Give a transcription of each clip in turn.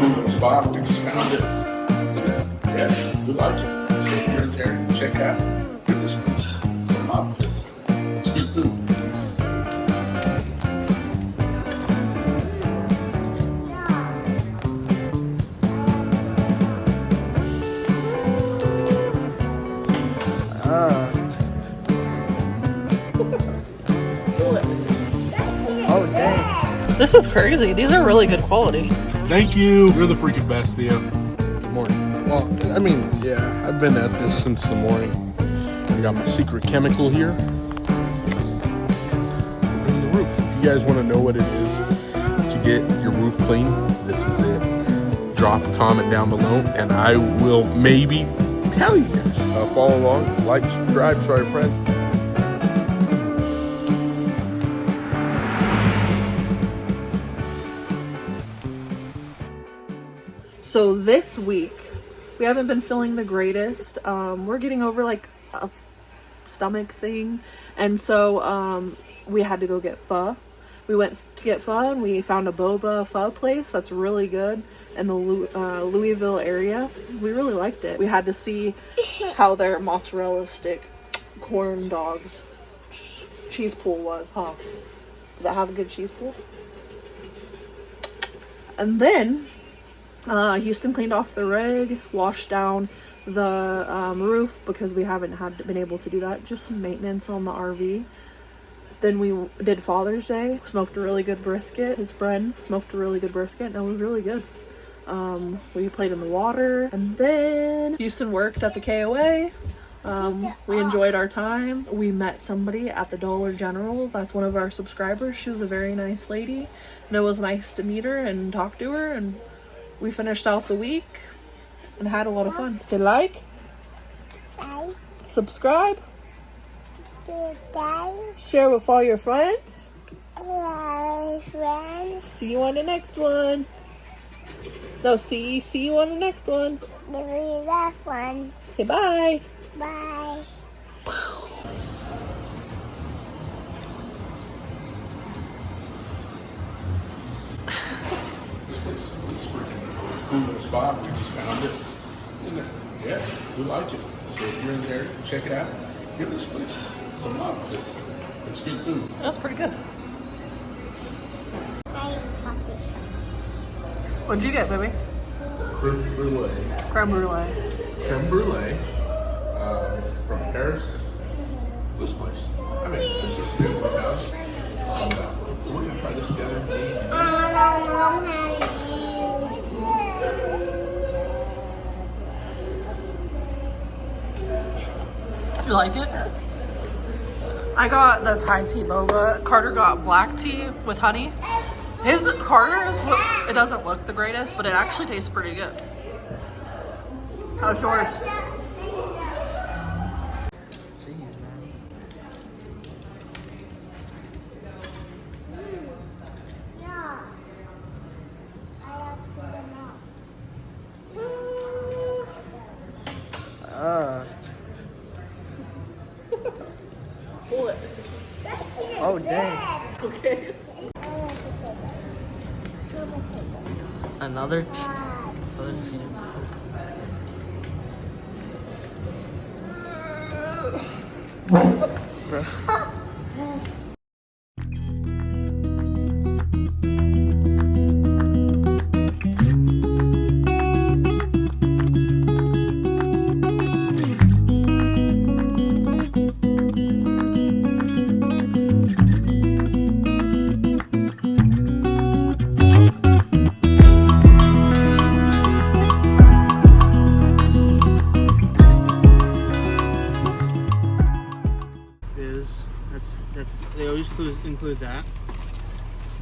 cool little spot. We just found it. Yeah, we like it. So if you're in there, check out. Give this place some love because it's good food. Oh, dang. This is crazy. These are really good quality. Thank you. You're the freaking best, Theo. Good morning. Well, I mean, yeah, I've been at this since the morning. I got my secret chemical here. And the roof. If you guys want to know what it is to get your roof clean, this is it. Drop a comment down below, and I will maybe tell you guys. Follow along, like, subscribe, sorry, friend. So this week, we haven't been feeling the greatest. We're getting over like a stomach thing. And so we had to go get pho. We went to get pho and we found a boba pho place that's really good in the Louisville area. We really liked it. We had to see how their mozzarella stick corn dogs cheese pool was, huh? Did it have a good cheese pool? And then Houston cleaned off the rig, washed down the roof because we haven't been able to do that. Just some maintenance on the RV. Then we did Father's Day, smoked a really good brisket. His friend smoked a really good brisket and it was really good. We played in the water, and then Houston worked at the KOA. We enjoyed our time. We met somebody at the Dollar General. That's one of our subscribers. She was a very nice lady, and it was nice to meet her and talk to her, and we finished out the week and had a lot of fun. Say like, subscribe, share with all your friends. See you on the next one. So see you on the next one. Say bye. Bye. This place is freaking cool little spot. We just found it. And yeah, we like it. So if you're in there, check it out. Give this place some love because it's good food. That's pretty good. What'd you get, baby? Creme brulee. Creme brulee. Creme brulee from Paris. This place. I mean, it's just new. We found it. So we're gonna try this together. You like it? I got the Thai tea boba. Carter got black tea with honey. Carter's, it doesn't look the greatest, but it actually tastes pretty good. How's yours? Jeez, man. Oh, dang. Okay. Another Bro. They always include that.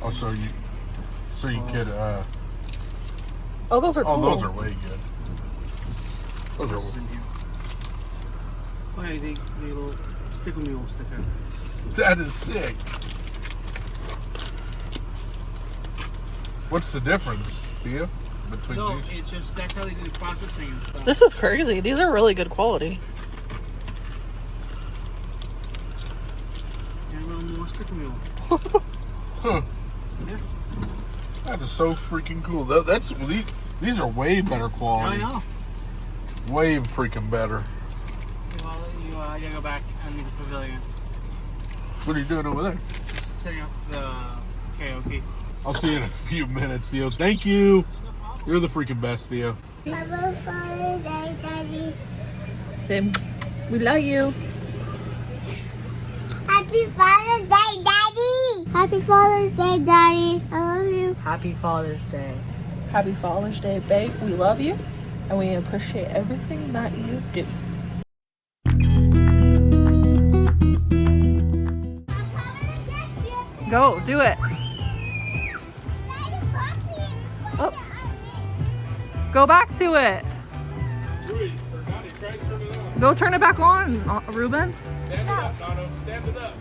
Oh, so you could. Oh, those are cool. Oh, those are way good. Those are. Oh, yeah, they little sticker mule sticker. That is sick. What's the difference, Thea, between No, these? it's just that's how they do the processing and stuff. This is crazy. These are really good quality. Yeah, a little more sticker mule. Huh. Yeah. That is so freaking cool. These are way better quality. I know. Way freaking better. Well, you gotta go back and the pavilion. What are you doing over there? Setting up the karaoke. I'll see you in a few minutes, Theo. Thank you. You're the freaking best, Theo. Happy Father's Day, Daddy. Tim, we love you. Happy Father's Day, Daddy. Happy Father's Day, Daddy. I love you. Happy Father's Day. Happy Father's Day, babe. We love you, and we appreciate everything that you do. Go, do it. Oh. Go back to it. Go turn it back on, Ruben. Stand it up, Dono. Stand it up.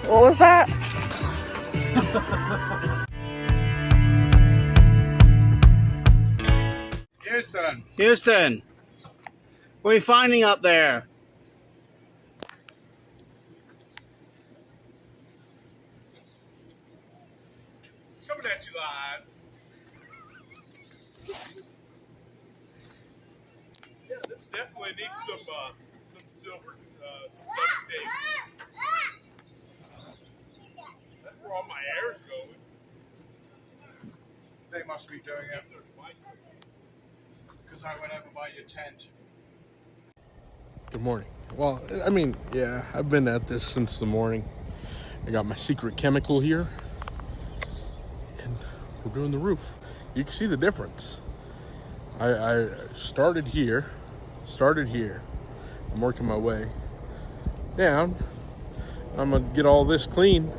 What was that? Houston. Houston, what are you finding up there? Coming at you live. Yeah, this definitely needs some silver, some duct tape. That's where all my air's going. They must be doing it because I went over by your tent. Good morning. Well, I mean, yeah, I've been at this since the morning. I got my secret chemical here, and we're doing the roof. You can see the difference. I started here. I'm working my way down. I'm gonna get all this clean,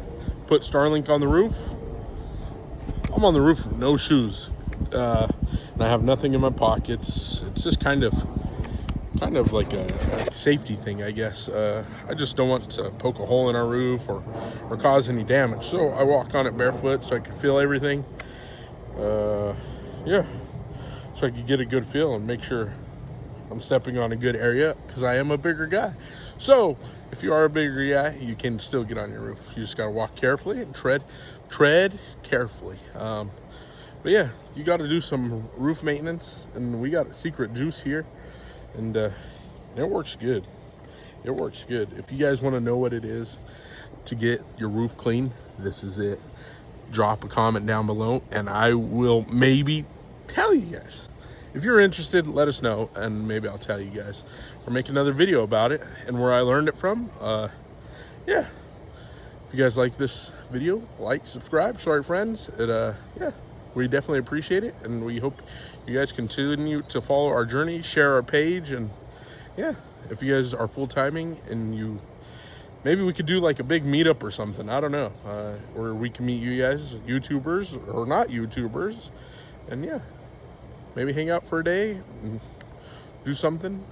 put Starlink on the roof. I'm on the roof with no shoes, and I have nothing in my pockets. It's just kind of like a safety thing, I guess. I just don't want to poke a hole in our roof or cause any damage. So I walk on it barefoot so I can feel everything. Yeah, so I can get a good feel and make sure I'm stepping on a good area because I am a bigger guy. So if you are a bigger guy, you can still get on your roof. You just got to walk carefully and tread carefully. But yeah, you got to do some roof maintenance, and we got a secret juice here, and it works good. It works good. If you guys want to know what it is to get your roof clean, this is it. Drop a comment down below, and I will maybe tell you guys. If you're interested, let us know, and maybe I'll tell you guys or make another video about it and where I learned it from. Yeah. If you guys like this video, like, subscribe, show your friends. Yeah, we definitely appreciate it, and we hope you guys continue to follow our journey, share our page, and yeah, if you guys are full-timing and maybe we could do like a big meetup or something. I don't know, where we can meet you guys, YouTubers or not YouTubers, and yeah, maybe hang out for a day and do something.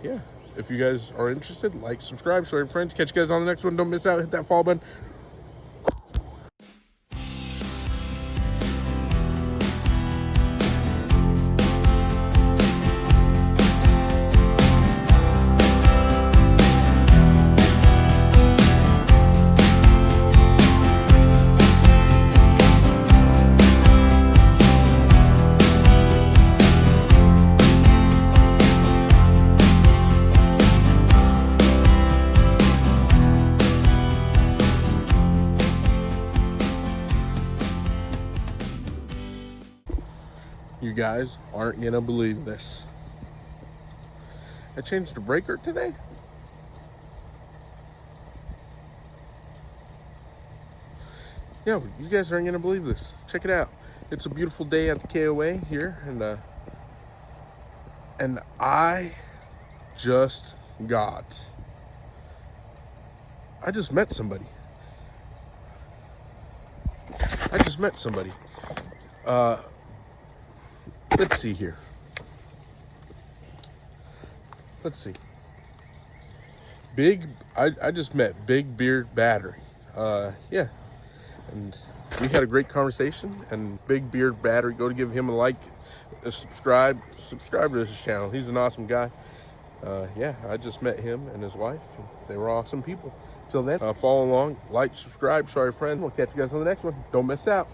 Yeah. If you guys are interested, like, subscribe, show your friends. Catch you guys on the next one. Don't miss out. Hit that follow button. You guys aren't gonna believe this. I changed the breaker today. Yeah, you guys aren't gonna believe this. Check it out. It's a beautiful day at the KOA here, and I just met somebody. Let's see here. Let's see. I just met Big Beard Battery. Yeah. And We had a great conversation, and Big Beard Battery, go to give him a like, subscribe to his channel. He's an awesome guy. Yeah, I just met him and his wife. They were awesome people. Till then, follow along, like, subscribe, show your friends. We'll catch you guys on the next one. Don't miss out.